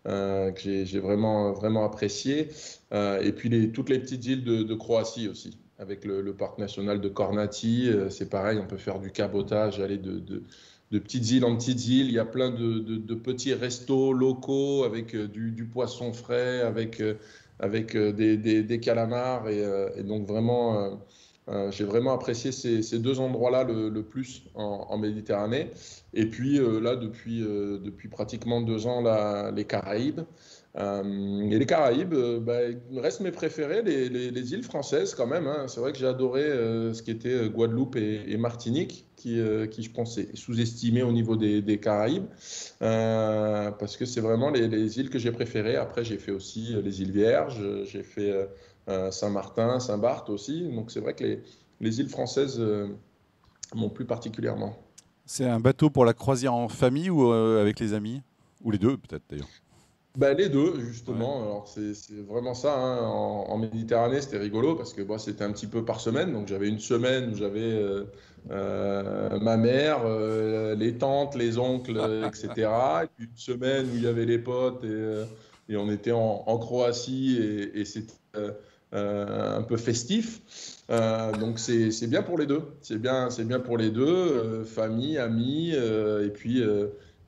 que j'ai vraiment, vraiment apprécié. Et puis toutes les petites îles de Croatie aussi, avec le parc national de Kornati. C'est pareil, on peut faire du cabotage, aller de petites îles en petites îles. Il y a plein de petits restos locaux avec du poisson frais, avec des calamars. Et donc vraiment, j'ai vraiment apprécié ces deux endroits-là le plus en Méditerranée. Et puis là, depuis pratiquement 2 ans, les Caraïbes. Et les Caraïbes restent mes préférés, les îles françaises quand même. Hein. C'est vrai que j'ai adoré ce qui était Guadeloupe et Martinique, qui je pense est sous-estimé au niveau des Caraïbes, parce que c'est vraiment les îles que j'ai préférées. Après, j'ai fait aussi les îles Vierges, j'ai fait Saint-Martin, Saint-Barth aussi. Donc c'est vrai que les îles françaises m'ont plu particulièrement. C'est un bateau pour la croisière en famille ou avec les amis? Ou les deux peut-être d'ailleurs? Les deux, justement. Ouais. Alors, c'est vraiment ça. Hein. En Méditerranée, c'était rigolo parce que c'était un petit peu par semaine. Donc, j'avais une semaine où j'avais ma mère, les tantes, les oncles, etc. Et puis une semaine où il y avait les potes et on était en Croatie et c'était un peu festif. Donc, c'est bien pour les deux. C'est bien pour les deux, famille, amis,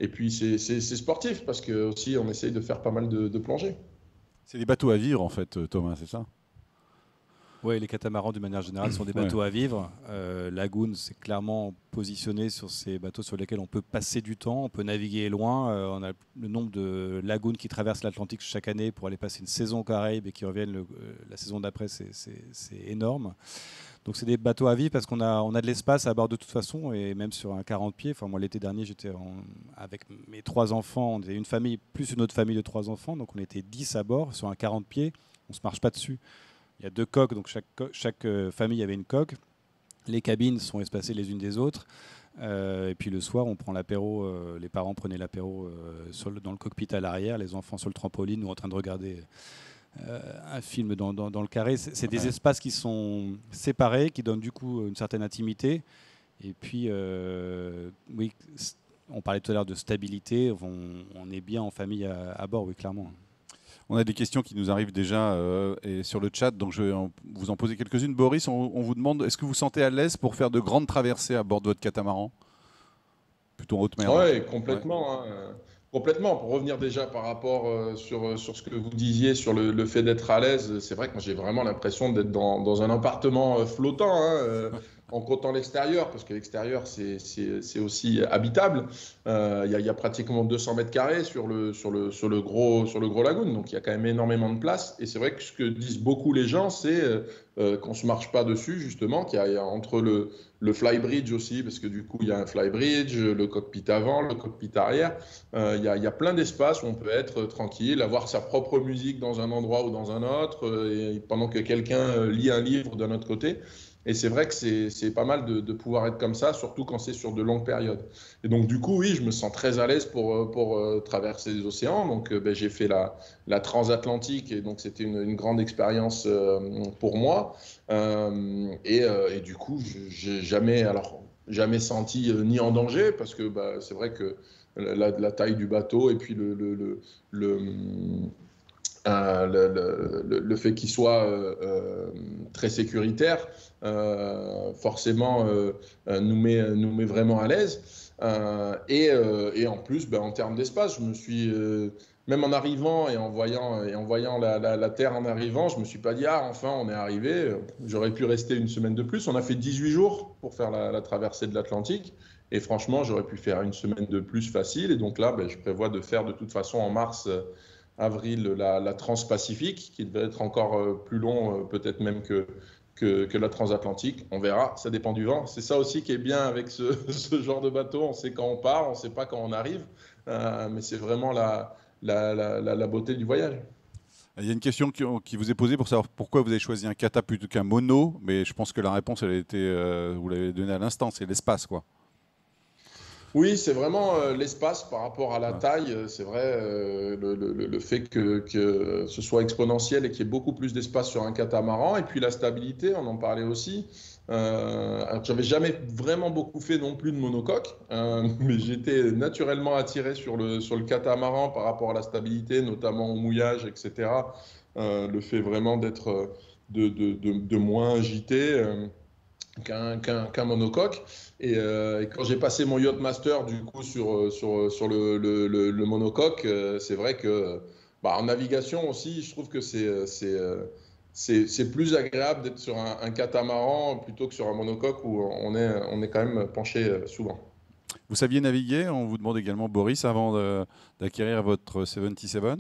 et puis, c'est sportif parce que aussi on essaye de faire pas mal de plongées. C'est des bateaux à vivre en fait, Thomas, c'est ça? Oui, les catamarans, d'une manière générale, sont des bateaux à vivre. Lagoon, c'est clairement positionné sur ces bateaux sur lesquels on peut passer du temps, on peut naviguer loin. On a le nombre de lagoons qui traversent l'Atlantique chaque année pour aller passer une saison aux Caraïbes et qui reviennent la saison d'après, c'est énorme. Donc c'est des bateaux à vivre parce qu'on a de l'espace à bord de toute façon, et même sur un 40 pieds. Enfin, moi, l'été dernier, j'étais avec mes 3 enfants. On était une famille plus une autre famille de 3 enfants, donc on était 10 à bord sur un 40 pieds. On ne se marche pas dessus. Il y a 2 coques, donc chaque famille avait une coque. Les cabines sont espacées les unes des autres. Et puis le soir, on prend l'apéro. Les parents prenaient l'apéro dans le cockpit à l'arrière, les enfants sur le trampoline ou en train de regarder un film dans le carré. C'est des espaces qui sont séparés, qui donnent du coup une certaine intimité. Et puis, oui, on parlait tout à l'heure de stabilité. On est bien en famille à bord, oui, clairement. On a des questions qui nous arrivent déjà et sur le chat, donc je vais vous en poser quelques-unes. Boris, on vous demande, est-ce que vous sentez à l'aise pour faire de grandes traversées à bord de votre catamaran? Plutôt en haute mer. Oui, complètement. Hein. Complètement. Pour revenir déjà par rapport sur ce que vous disiez sur le fait d'être à l'aise, c'est vrai que moi j'ai vraiment l'impression d'être dans un appartement flottant, hein, en comptant l'extérieur, parce que l'extérieur c'est aussi habitable. Il y a pratiquement 200 mètres carrés sur le gros lagoon, donc il y a quand même énormément de place. Et c'est vrai que ce que disent beaucoup les gens, c'est qu'on ne se marche pas dessus, justement, qu'il y a entre le flybridge aussi, parce que du coup, il y a un flybridge, le cockpit avant, le cockpit arrière. Il y a plein d'espaces où on peut être tranquille, avoir sa propre musique dans un endroit ou dans un autre, et pendant que quelqu'un lit un livre d'un autre côté. Et c'est vrai que c'est pas mal de pouvoir être comme ça, surtout quand c'est sur de longues périodes. Et donc, du coup, oui, je me sens très à l'aise pour traverser les océans. Donc, j'ai fait la transatlantique et donc c'était une grande expérience pour moi. Et du coup, j'ai jamais senti ni en danger parce que c'est vrai que la taille du bateau et puis le, le fait qu'il soit très sécuritaire, forcément, nous met vraiment à l'aise. Et en plus, en termes d'espace, je me suis, même en arrivant et en voyant la Terre en arrivant, je ne me suis pas dit, ah, enfin, on est arrivé. J'aurais pu rester une semaine de plus. On a fait 18 jours pour faire la traversée de l'Atlantique. Et franchement, j'aurais pu faire une semaine de plus facile. Et donc là, je prévois de faire de toute façon en mars avril la Transpacifique, qui devait être encore plus long, peut-être même que la transatlantique. On verra, ça dépend du vent. C'est ça aussi qui est bien avec ce genre de bateau. On sait quand on part, on ne sait pas quand on arrive, mais c'est vraiment la beauté du voyage. Il y a une question qui vous est posée pour savoir pourquoi vous avez choisi un kata plutôt qu'un mono, mais je pense que la réponse, elle a été, vous l'avez donnée à l'instant, c'est l'espace, quoi. Oui, c'est vraiment l'espace par rapport à la taille. C'est vrai, le fait que ce soit exponentiel et qu'il y ait beaucoup plus d'espace sur un catamaran. Et puis la stabilité, on en parlait aussi. Alors, j'avais jamais vraiment beaucoup fait non plus de monocoque, mais j'étais naturellement attiré sur le catamaran par rapport à la stabilité, notamment au mouillage, etc. Le fait vraiment d'être de moins agité. Qu'un monocoque. Et quand j'ai passé mon Yacht Master du coup sur le monocoque, c'est vrai que en navigation aussi, je trouve que c'est plus agréable d'être sur un catamaran plutôt que sur un monocoque où on est quand même penché souvent. Vous saviez naviguer? On vous demande également, Boris, avant d'acquérir votre 77? Parce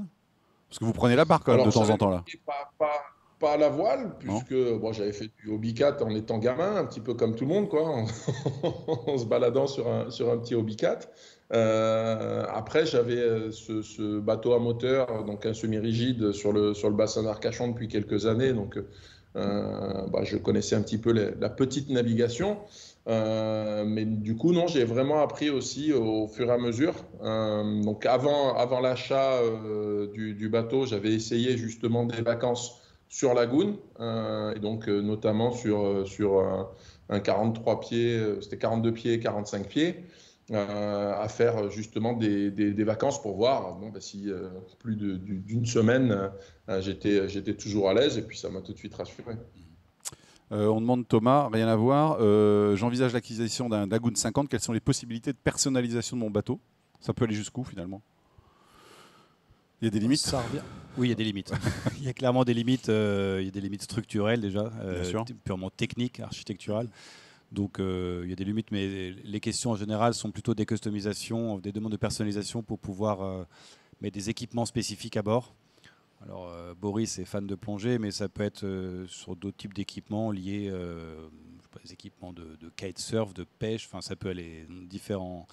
que vous prenez la barre quand même de Alors, temps j'avais en temps là. pas à la voile, Non? puisque j'avais fait du hobbycat en étant gamin, un petit peu comme tout le monde, quoi, en se baladant sur un petit hobbycat. Après, j'avais ce bateau à moteur, donc un semi-rigide sur le bassin d'Arcachon depuis quelques années. Donc, je connaissais un petit peu la petite navigation. Mais du coup, non, j'ai vraiment appris aussi au fur et à mesure. Donc, avant l'achat du bateau, j'avais essayé justement des vacances sur Lagoon, et donc notamment sur un 43 pieds, c'était 42 pieds, 45 pieds, à faire justement des vacances pour voir si plus d'une semaine, j'étais toujours à l'aise, et puis ça m'a tout de suite rassuré. On demande Thomas, rien à voir. J'envisage l'acquisition d'un Lagoon 50. Quelles sont les possibilités de personnalisation de mon bateau? Ça peut aller jusqu'où finalement? Il y a des limites? Oui, il y a des limites. Il y a clairement des limites. Il y a des limites structurelles déjà, purement techniques, architecturales. Donc il y a des limites, mais les questions en général sont plutôt des customisations, des demandes de personnalisation pour pouvoir mettre des équipements spécifiques à bord. Alors Boris est fan de plongée, mais ça peut être sur d'autres types d'équipements liés, des équipements de kitesurf, de pêche, enfin ça peut aller différents,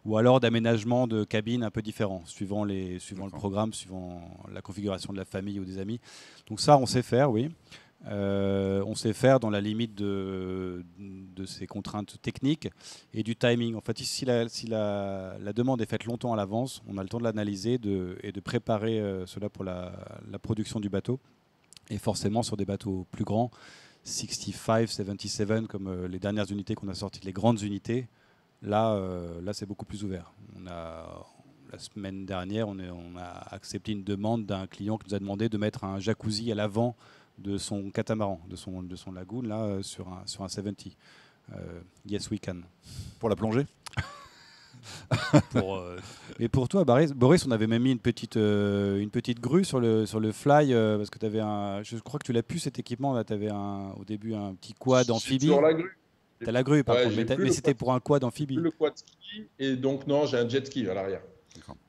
ou alors d'aménagement de cabines un peu différents, suivant le programme, suivant la configuration de la famille ou des amis. Donc ça, on sait faire, oui. On sait faire dans la limite de ces contraintes techniques et du timing. En fait, si la demande est faite longtemps à l'avance, on a le temps de l'analyser et de préparer cela pour la production du bateau. Et forcément, sur des bateaux plus grands, 65, 77, comme les dernières unités qu'on a sorties, les grandes unités, là c'est beaucoup plus ouvert. La semaine dernière, on a accepté une demande d'un client qui nous a demandé de mettre un jacuzzi à l'avant de son catamaran, de son lagoon là, sur un 70. Yes, we can. Pour la plongée? Et pour toi, Boris, on avait même mis une petite grue sur le fly, parce que tu avais je crois que tu l'as pu cet équipement là, tu avais au début un petit quad amphibie. Sur la grue. Tu as la grue par contre, mais c'était pour un quad amphibie. Le quad ski, et donc non, j'ai un jet ski à l'arrière.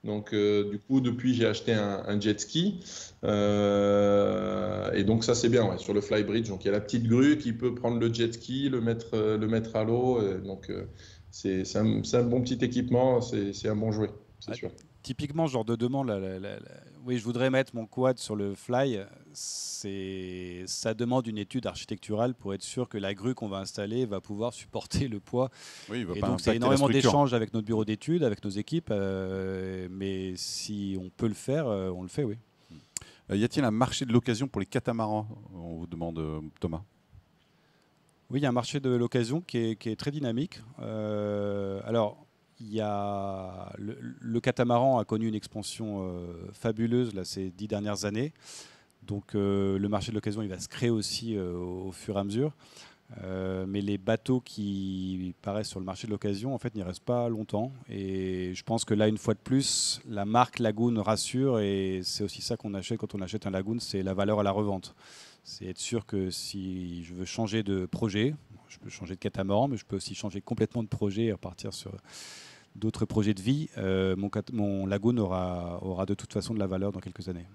Donc du coup, depuis, j'ai acheté un jet ski, et donc ça c'est bien, ouais, sur le Flybridge. Donc il y a la petite grue qui peut prendre le jet ski, le mettre à l'eau, donc c'est un bon petit équipement, c'est un bon jouet, c'est sûr. Typiquement, genre de demande, Oui, je voudrais mettre mon quad sur le fly. Ça demande une étude architecturale pour être sûr que la grue qu'on va installer va pouvoir supporter le poids. Oui, il va Et pas donc, c'est impacter la énormément structure. d'échanges avec notre bureau d'études, avec nos équipes. Mais si on peut le faire, on le fait, oui. Y a-t-il un marché de l'occasion pour les catamarans? On vous demande, Thomas. Oui, il y a un marché de l'occasion qui est très dynamique. Alors, il y a le catamaran a connu une expansion fabuleuse là, ces 10 dernières années. Donc, le marché de l'occasion, il va se créer aussi au fur et à mesure. Mais les bateaux qui paraissent sur le marché de l'occasion, en fait, n'y restent pas longtemps. Et je pense que là, une fois de plus, la marque Lagoon rassure. Et c'est aussi ça qu'on achète quand on achète un Lagoon, c'est la valeur à la revente. C'est être sûr que si je veux changer de projet, je peux changer de catamaran, mais je peux aussi changer complètement de projet et repartir sur d'autres projets de vie. Mon Lagoon aura de toute façon de la valeur dans quelques années.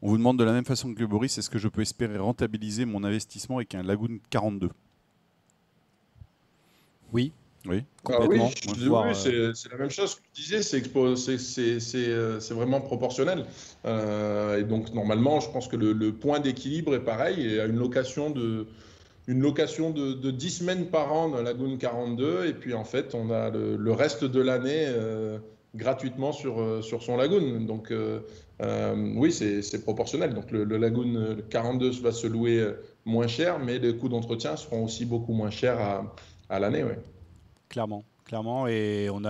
On vous demande de la même façon que le Boris, est-ce que je peux espérer rentabiliser mon investissement avec un Lagoon 42? Oui, Oui. complètement. Oui, c'est la même chose que tu disais, c'est vraiment proportionnel. Et donc, normalement, je pense que le point d'équilibre est pareil. Et à une location de 10 semaines par an dans Lagoon 42. Et puis, en fait, on a le reste de l'année gratuitement sur son Lagoon. Donc, oui, c'est proportionnel. Donc, le Lagoon 42 va se louer moins cher, mais les coûts d'entretien seront aussi beaucoup moins chers à l'année. Ouais. Clairement. Et on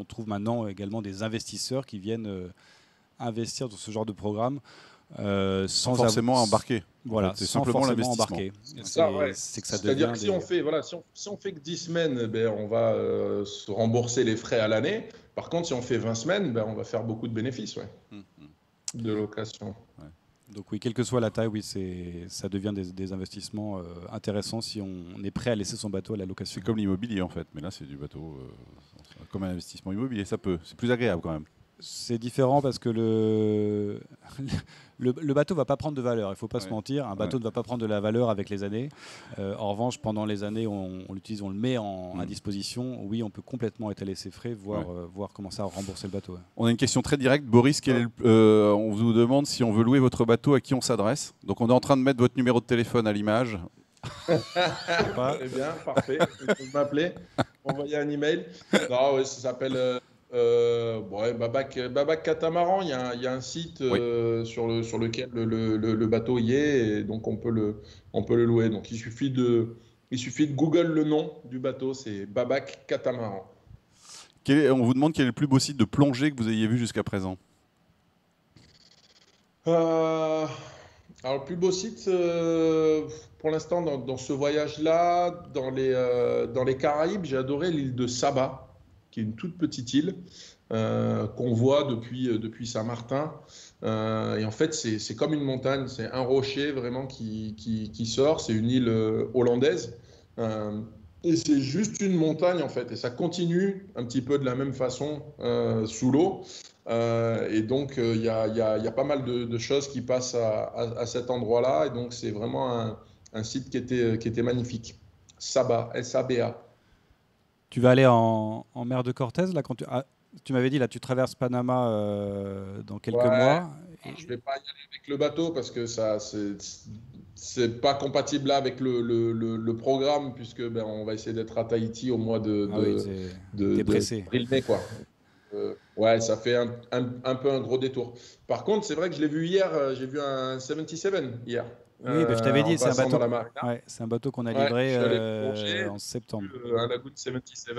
trouve maintenant également des investisseurs qui viennent investir dans ce genre de programme sans forcément embarquer. Voilà, en fait, c'est simplement l'investissement. C'est que ça devient. C'est-à-dire que si on fait que 10 semaines, on va se rembourser les frais à l'année. Par contre, si on fait 20 semaines, on va faire beaucoup de bénéfices de location. Ouais. Donc oui, quelle que soit la taille, oui, ça devient des investissements intéressants si on est prêt à laisser son bateau à la location. C'est comme l'immobilier en fait, mais là c'est du bateau comme un investissement immobilier, c'est plus agréable quand même. C'est différent parce que le bateau ne va pas prendre de valeur, il ne faut pas se mentir. Un bateau ne va pas prendre de la valeur avec les années. En revanche, pendant les années, on l'utilise, on le met à disposition. Oui, on peut complètement étaler ses frais, voir commencer à rembourser le bateau. On a une question très directe. Boris, on vous demande si on veut louer votre bateau, à qui on s'adresse. Donc on est en train de mettre votre numéro de téléphone à l'image. Très bien, parfait. Vous pouvez m'appeler, envoyer un email. Non, oui, ça s'appelle... Babac Catamaran, il y a un site sur lequel le bateau y est, et donc on peut le louer. Donc il suffit de Google le nom du bateau, c'est Babac Catamaran. On vous demande quel est le plus beau site de plongée que vous ayez vu jusqu'à présent. Alors le plus beau site pour l'instant dans ce voyage-là, dans les Caraïbes, j'ai adoré l'île de Saba, qui est une toute petite île qu'on voit depuis Saint-Martin. Et en fait, c'est comme une montagne, c'est un rocher vraiment qui sort. C'est une île hollandaise. Et c'est juste une montagne en fait. Et ça continue un petit peu de la même façon sous l'eau. Et donc, il y a pas mal de choses qui passent à cet endroit-là. Et donc, c'est vraiment un site qui était magnifique. Saba, S-A-B-A. Tu vas aller en mer de Cortez là quand tu m'avais dit là tu traverses Panama dans quelques mois. Je vais pas y aller avec le bateau parce que ça c'est pas compatible là avec le programme puisque on va essayer d'être à Tahiti au mois d'avril-mai quoi. Ouais, ça fait un peu un gros détour. Par contre, c'est vrai que je l'ai vu hier, j'ai vu un 77 hier. Oui, je t'avais dit, c'est un bateau qu'on a livré en septembre. Un Lagoon 77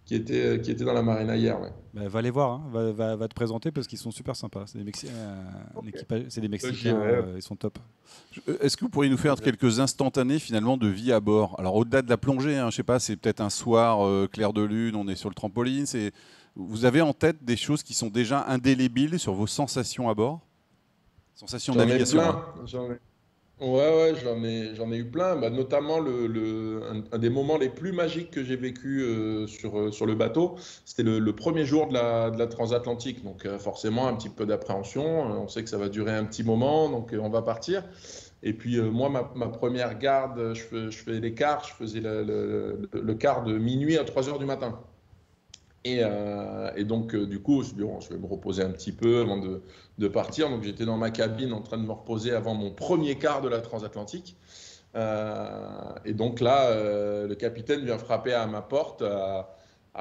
qui était dans la marina hier. Ouais. Va les voir, hein. va te présenter parce qu'ils sont super sympas. C'est des Mexicains, ils sont top. Est-ce que vous pourriez nous faire quelques instantanés finalement de vie à bord? Alors au-delà de la plongée, je sais pas, c'est peut-être un soir clair de lune, on est sur le trampoline. Vous avez en tête des choses qui sont déjà indélébiles sur vos sensations à bord? Sensations de navigation. J'en ai eu plein. Notamment un des moments les plus magiques que j'ai vécu sur le bateau, c'était le premier jour de la transatlantique. Donc forcément un petit peu d'appréhension. On sait que ça va durer un petit moment, donc on va partir. Et puis moi, ma première garde, je fais les quarts. Je faisais le quart de minuit à 3 h du matin. Et donc, du coup, je me suis dit, bon, je vais me reposer un petit peu avant de partir. Donc, j'étais dans ma cabine en train de me reposer avant mon premier quart de la transatlantique. Et donc là, le capitaine vient frapper à ma porte à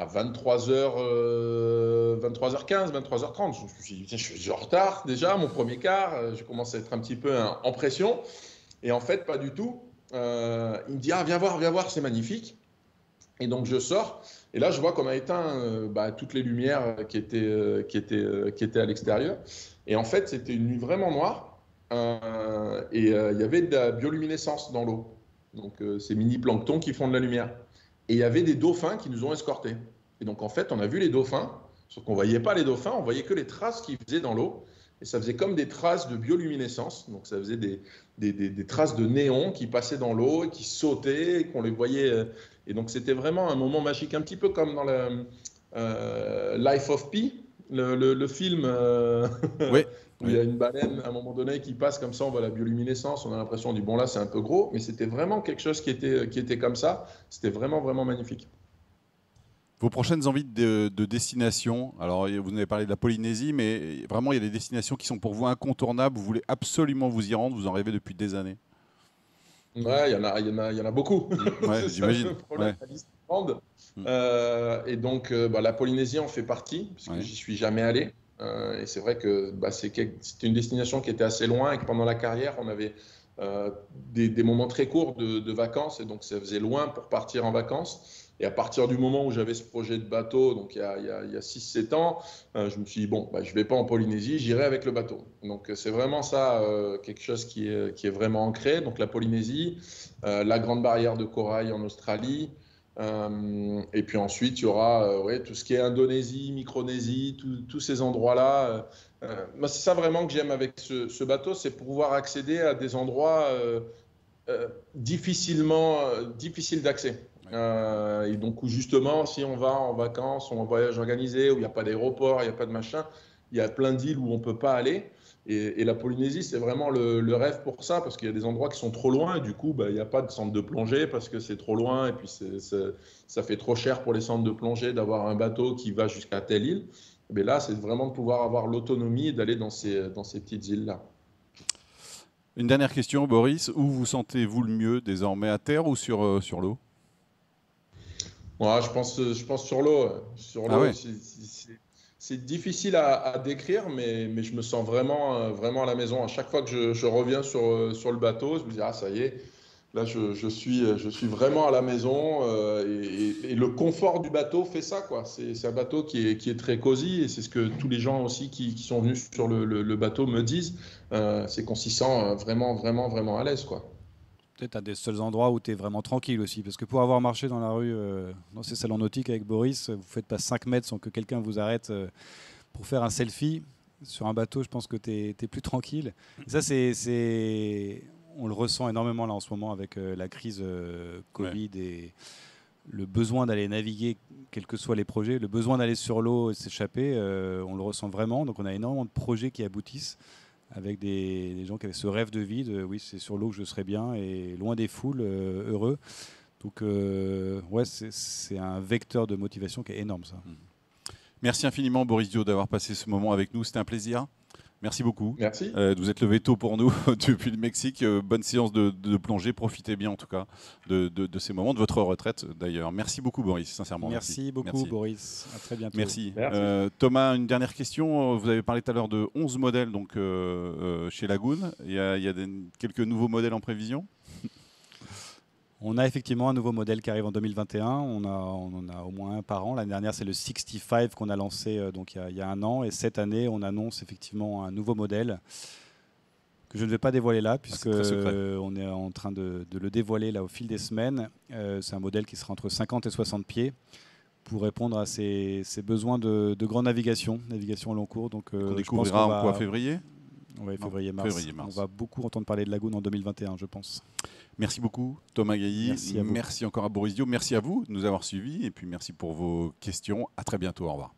23h, 23h15, 23h30. Je me suis dit, je suis en retard déjà, mon premier quart. Je commence à être un petit peu en pression. Et en fait, pas du tout. Il me dit, ah, viens voir, c'est magnifique. Et donc, je sors. Et là, je vois qu'on a éteint toutes les lumières qui étaient à l'extérieur. Et en fait, c'était une nuit vraiment noire. Il y avait de la bioluminescence dans l'eau. Donc, ces mini-planctons qui font de la lumière. Et il y avait des dauphins qui nous ont escortés. Et donc, en fait, on a vu les dauphins, sauf qu'on ne voyait pas les dauphins, on voyait que les traces qu'ils faisaient dans l'eau. Et ça faisait comme des traces de bioluminescence. Donc, ça faisait des traces de néon qui passaient dans l'eau et qui sautaient, et qu'on les voyait. Et donc, c'était vraiment un moment magique, un petit peu comme dans le Life of Pi, le film Oui. où il y a une baleine à un moment donné qui passe comme ça, on voit la bioluminescence, on a l'impression, on dit bon là c'est un peu gros, mais c'était vraiment quelque chose qui était comme ça, c'était vraiment, vraiment magnifique. Vos prochaines envies de destination, alors vous avez parlé de la Polynésie, mais vraiment il y a des destinations qui sont pour vous incontournables, vous voulez absolument vous y rendre, vous en rêvez depuis des années. Ouais, il y en a beaucoup. Ouais, C'est ça j'imagine. le problème, Ouais. la liste est grande. Mm. Et donc, la Polynésie en fait partie, puisque Ouais. j'y suis jamais allé. Et c'est vrai que c'était une destination qui était assez loin et que pendant la carrière, on avait des moments très courts de vacances. Et donc, ça faisait loin pour partir en vacances. Et à partir du moment où j'avais ce projet de bateau, donc il y a 6-7 ans, je me suis dit, bon, je ne vais pas en Polynésie, j'irai avec le bateau. Donc c'est vraiment ça, quelque chose qui est vraiment ancré. Donc la Polynésie, la Grande Barrière de Corail en Australie, et puis ensuite il y aura tout ce qui est Indonésie, Micronésie, tous ces endroits-là. Moi, c'est ça vraiment que j'aime avec ce bateau, c'est pouvoir accéder à des endroits difficiles d'accès. Et donc, où justement, si on va en vacances, ou en voyage organisé, où il n'y a pas d'aéroport, il n'y a pas de machin, il y a plein d'îles où on ne peut pas aller. Et la Polynésie, c'est vraiment le rêve pour ça, parce qu'il y a des endroits qui sont trop loin, et du coup, il n'y a pas de centre de plongée, parce que c'est trop loin, et puis ça fait trop cher pour les centres de plongée d'avoir un bateau qui va jusqu'à telle île. Mais là, c'est vraiment de pouvoir avoir l'autonomie et d'aller dans ces petites îles-là. Une dernière question, Boris, où vous sentez-vous le mieux désormais, à terre ou sur l'eau? Ouais, je pense sur l'eau. Sur Ah l'eau, ouais. c'est difficile à décrire, mais je me sens vraiment à la maison. À chaque fois que je reviens sur le bateau, je me dis, ah, ça y est, là, je suis vraiment à la maison. Et le confort du bateau fait ça, quoi. C'est un bateau qui est très cosy, et c'est ce que tous les gens aussi qui sont venus sur le bateau me disent. C'est qu'on s'y sent vraiment à l'aise, quoi. Peut-être un des seuls endroits où tu es vraiment tranquille aussi. Parce que pour avoir marché dans la rue, dans ces salons nautiques avec Boris, vous ne faites pas 5 mètres sans que quelqu'un vous arrête pour faire un selfie. Sur un bateau, je pense que tu es plus tranquille. Et ça, on le ressent énormément là en ce moment avec la crise Covid et le besoin d'aller naviguer, quels que soient les projets, le besoin d'aller sur l'eau et s'échapper, on le ressent vraiment. Donc on a énormément de projets qui aboutissent, avec des gens qui avaient ce rêve de vie, oui, c'est sur l'eau que je serai bien et loin des foules, heureux. Donc, ouais, c'est un vecteur de motivation qui est énorme, ça. Merci infiniment, Boris Dio, d'avoir passé ce moment avec nous. C'était un plaisir. Merci beaucoup. Merci. Vous êtes levé tôt pour nous depuis le Mexique. Bonne séance de plongée. Profitez bien, en tout cas, de ces moments, de votre retraite, d'ailleurs. Merci beaucoup, Boris, sincèrement. Merci beaucoup, Boris. À très bientôt. Merci. Merci. Thomas, une dernière question. Vous avez parlé tout à l'heure de 11 modèles donc, chez Lagoon. Il y a quelques nouveaux modèles en prévision? On a effectivement un nouveau modèle qui arrive en 2021. On en a au moins un par an. L'année dernière, c'est le 65 qu'on a lancé donc il y a un an. Et cette année, on annonce effectivement un nouveau modèle que je ne vais pas dévoiler là, puisque on est en train de le dévoiler là, au fil des semaines. C'est un modèle qui sera entre 50 et 60 pieds pour répondre à ces besoins de grande navigation au long cours. Donc, on découvrira en quoi, février? Oui, février-mars. On va beaucoup entendre parler de Lagoon en 2021, je pense. Merci beaucoup, Thomas Gailly. Merci à vous. Merci encore à Boris Dio. Merci à vous de nous avoir suivis. Et puis merci pour vos questions. À très bientôt. Au revoir.